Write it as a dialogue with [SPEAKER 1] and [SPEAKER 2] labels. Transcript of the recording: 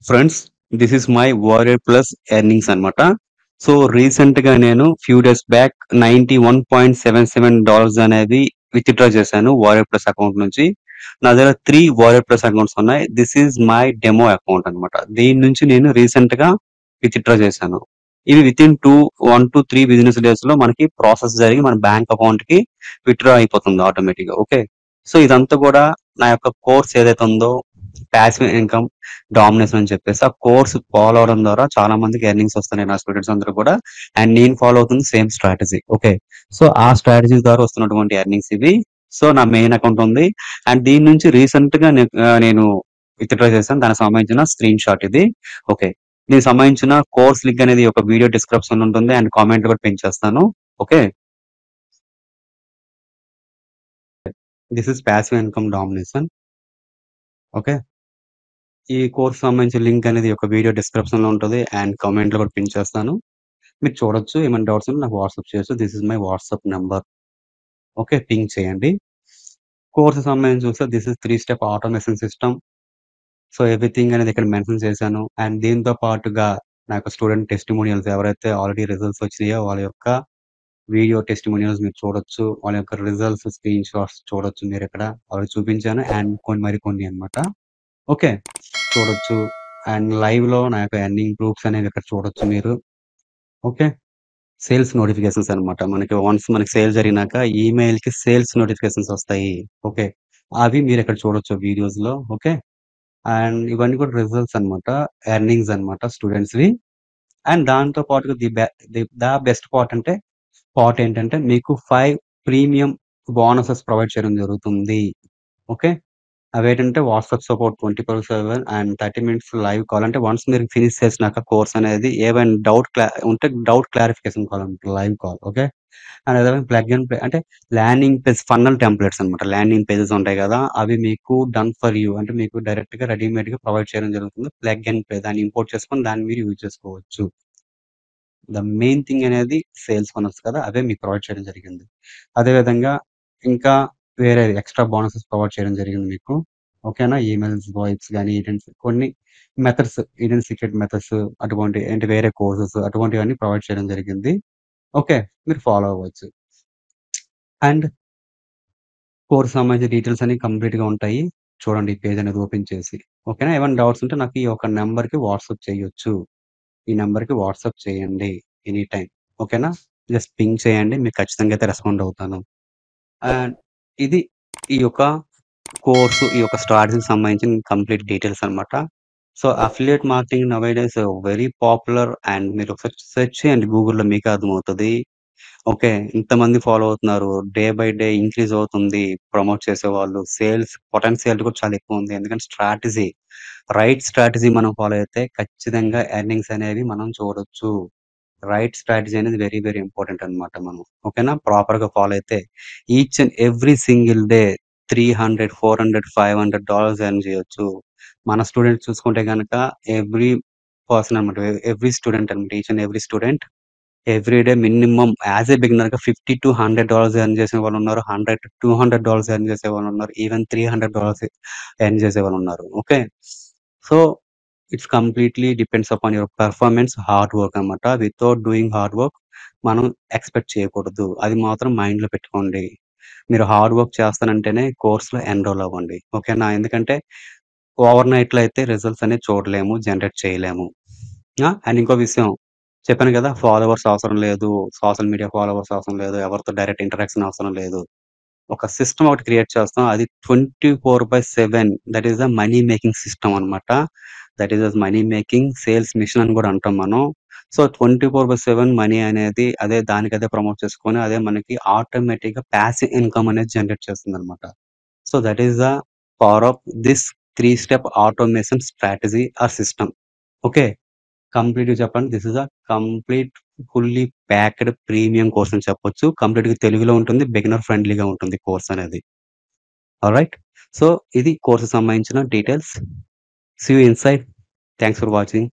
[SPEAKER 1] Friends, this is my warrior plus earnings అన్నమాట. So recent గా నేను ఫ్యూ డేస్ బ్యాక్ $91.77 అనేది విత్డ్రా చేశాను వారియర్ ప్లస్ అకౌంట్ నుంచి. నా దగ్గర 3 వారియర్ ప్లస్ అకౌంట్స్ ఉన్నాయి. This is my demo account అన్నమాట. దీని నుంచి నేను రీసెంట్ గా విత్డ్రా చేశాను. ఇవి with in 1 to 3 business days లో మనకి ప్రాసెస్ జరిగి మన బ్యాంక్ అకౌంట్ కి విత్డ్రా అయిపోతుంది ఆటోమేటిక్ గా. ఓకే, సో ఇదంతా కూడా నా యొక్క కోర్స్ ఏదైతే ఉందో ప్యాసివ్ ఇన్కమ్ డామినేషన్ అని చెప్పేసి ఆ కోర్స్ ఫాలో అవడం ద్వారా చాలా మందికి ఎర్నింగ్స్ వస్తున్నాయి నా స్టూడెంట్స్ అందరూ కూడా. అండ్ నేను ఫాలో అవుతుంది సేమ్ స్ట్రాటజీ. ఓకే, సో ఆ స్ట్రాటజీ ద్వారా వస్తున్నటువంటి ఎర్నింగ్స్ ఇవి. సో నా మెయిన్ అకౌంట్ ఉంది అండ్ దీని నుంచి రీసెంట్ గా నేను విత్డ్రా చేశాను. దానికి సంబంధించిన స్క్రీన్ షాట్ ఇది. ఓకే, దీనికి సంబంధించిన కోర్స్ లింక్ అనేది ఒక వీడియో డిస్క్రిప్షన్ ఉంటుంది అండ్ కామెంట్ కూడా పెంచేస్తాను. Okay, this is passive income domination. Okay, ఈ కోర్స్ సంబంధించిన లింక్ అనేది ఒక వీడియో డిస్క్రిప్షన్ లో ఉంటుంది అండ్ కామెంట్ లో కూడా పిన్ చేస్తాను. మీరు చూడొచ్చు. ఏమైనా డౌట్స్ ఉంటే నాకు వాట్సాప్ చేయొచ్చు. This is my WhatsApp number. Okay, ping చేయండి. కోర్స్ సంబంధించి చూస్తే this is 3 step automation system. So everything అనేది ఇక్కడ మెన్షన్ చేశాను. అండ్ దీంతో పాటుగా నా యొక్క స్టూడెంట్ టెస్టిమోనియల్స్ ఎవరైతే ఆల్రెడీ రిజల్ట్స్ వచ్చినాయో వాళ్ళ యొక్క వీడియో టెస్టిమోనియల్స్ మీరు చూడొచ్చు. వాళ్ళ యొక్క రిజల్ట్స్ స్క్రీన్ షాట్స్ చూడొచ్చు. మీరు ఇక్కడ ఆల్రెడీ చూపించాను అండ్ మరికొన్ని అన్నమాట. ఓకే, చూడొచ్చు. అండ్ లైవ్ లో నా యొక్క ఎర్నింగ్ ప్రూఫ్స్ అనేవి ఇక్కడ చూడొచ్చు మీరు. ఓకే, సేల్స్ నోటిఫికేషన్స్ అన్నమాట. మనకి సేల్ జరిగినాక ఈమెయిల్ కి సేల్స్ నోటిఫికేషన్స్ వస్తాయి. ఓకే, అవి మీరు ఇక్కడ చూడొచ్చు వీడియోస్ లో. ఓకే, అండ్ ఇవన్నీ కూడా రిజల్ట్స్ అన్నమాట, ఎర్నింగ్స్ అన్నమాట స్టూడెంట్స్ వి. అండ్ దాంతో పాటుగా ద బెస్ట్ పార్ట్ ఏంటంటే మీకు 5 ప్రీమియం బోనసెస్ ప్రొవైడ్ చేయడం జరుగుతుంది. ఓకే, అవేంటంటే WhatsApp support 24/7 and 30 minutes live call. అంటే వన్స్ మీరు ఫినిష్ చేసినాక కోర్స్ అనేది ఏవైనా ఉంటే డౌట్ క్లారిఫికేషన్ కాల్ ఉంటుంది, లైవ్ కాల్. ఓకే, అండ్ అదే ప్లగ్ అండ్ ప్లే అంటే ల్యాండింగ్ పేజ్ ఫన్నల్ టెంప్లెట్స్ అన్నమాట. ల్యాండింగ్ పేజెస్ ఉంటాయి కదా, అవి మీకు డన్ ఫర్ యూ అంటే మీకు డైరెక్ట్ గా రెడీమేడ్ గా ప్రొవైడ్ చేయడం జరుగుతుంది. ప్లగ్ అండ్ ప్లే దాన్ని ఇంపోర్ట్ చేసుకొని దాన్ని మీరు యూజ్ చేసుకోవచ్చు. ద మెయిన్ థింగ్ అనేది సేల్స్ ఫనల్స్ కదా, అవే మీకు ప్రొవైడ్ చేయడం జరిగింది. అదే విధంగా ఇంకా వేరే ఎక్స్ట్రా బోనసెస్ ప్రొవైడ్ చేయడం జరిగింది మీకు. ఓకేనా, ఈమెయిల్స్ వాయిప్స్ కానీ కొన్ని మెథడ్స్, ఈడెన్ సీక్రెట్ మెథడ్స్, అటువంటి ఏంటి వేరే కోర్సెస్ అటువంటివన్నీ ప్రొవైడ్ చేయడం జరిగింది. ఓకే, మీరు ఫాలో అవ్వచ్చు. అండ్ కోర్స్ సంబంధించిన డీటెయిల్స్ అన్ని కంప్లీట్ గా ఉంటాయి. చూడండి ఈ పేజ్ అనేది ఓపెన్ చేసి. ఓకేనా, ఏమైనా డౌట్స్ ఉంటే నాకు ఈ ఒక నెంబర్ కి వాట్సాప్ చేయొచ్చు. ఈ నెంబర్ కి వాట్సాప్ చేయండి ఎనీ టైం. ఓకేనా, జస్ట్ పింగ్ చేయండి, మీకు ఖచ్చితంగా అయితే రెస్పాండ్ అవుతాను. అండ్ ఇది ఈ యొక్క కోర్సు, ఈ యొక్క స్ట్రాటజీకి సంబంధించిన కంప్లీట్ డీటెయిల్స్ అన్నమాట. So affiliate marketing nowadays very popular and మీరు ఒకసారి సెర్చ్ చేయండి గూగుల్‌లో మీకే అర్థమవుతది. ఓకే, ఇంతమంది ఫాలో అవుతున్నారు. డే బై డే ఇంక్రీజ్ అవుతుంది. ప్రమోట్ చేసేవాళ్ళు. సేల్స్ పొటెన్షియాలిటీ కూడా చాలా ఎక్కువ ఉంది. ఎందుకంటే రైట్ స్ట్రాటజీ మనం ఫాలో అయితే ఖచ్చితంగా ఎర్నింగ్స్ అనేవి మనం చూడొచ్చు. రైట్ స్ట్రాటజీ అనేది వెరీ వెరీ ఇంపార్టెంట్ అన్నమాట మనం. ఓకేనా, ప్రాపర్ గా ఫాలో అయితే each and every single day 300, 400, $500 earn చేయొచ్చు. మన స్టూడెంట్స్ చూసుకుంటే గనక ఎవ్రీ పర్సన్ అన్నమాట. ఎవ్రీ స్టూడెంట్ అన్నమాట. Each and every student every day minimum as a బిగినర్‌గా $50 to $100 ఎర్న్ చేసిన వాళ్ళున్నారు. $100 to $200 ఎర్న్ చేసేవాళ్ళున్నారు. ఈవెన్ $300 ఎర్న్ చేసేవాళ్ళున్నారు. Okay, so it's completely depends upon your performance, hard work అన్నమాట. వితౌట్ డూయింగ్ హార్డ్ వర్క్ మనం expect చేయకూడదు. అది మాత్రం మైండ్‌లో పెట్టుకోండి. మీరు హార్డ్ వర్క్ చేస్తానంటేనే కోర్స్‌లో ఎన్రోల్ అవ్వండి. ఓకేనా, ఎందుకంటే ఓవర్‌నైట్‌లో అయితే రిజల్ట్స్ అనేవి చూడలేము, జనరేట్ చేయలేము. అండ్ ఇంకో విషయం చెప్పాను కదా, ఫాలోవర్స్ అవసరం లేదు. సోషల్ మీడియా ఫాలోవర్స్ అవసరం లేదు. ఎవరితో డైరెక్ట్ ఇంటరాక్షన్ అవసరం లేదు. ఒక సిస్టమ్ ఒకటి క్రియేట్ చేస్తాం. అది 24/7 that is the money making system అన్నమాట. That is money making sales machine అని కూడా అంటాం మనం. సో 24/7 మనీ అనేది అదే దానికదే ప్రమోట్ చేసుకొని అదే మనకి ఆటోమేటిక్ గా పాసివ్ ఇన్కమ్ అనేది జనరేట్ చేస్తుందన్నమాట. So that is the power of this 3 step automation strategy or system. Okay, కంప్లీట్‌గా చెప్పాలంటే this is a complete fully packed premium course అని చెప్పొచ్చు. కంప్లీట్‌గా తెలుగులో ఉంటుంది. బిగినర్ ఫ్రెండ్లీగా ఉంటుంది కోర్స్ అనేది. ఆల్‌రైట్. సో ఇది కోర్స్‌కి సంబంధించిన details. See you inside. Thanks for watching.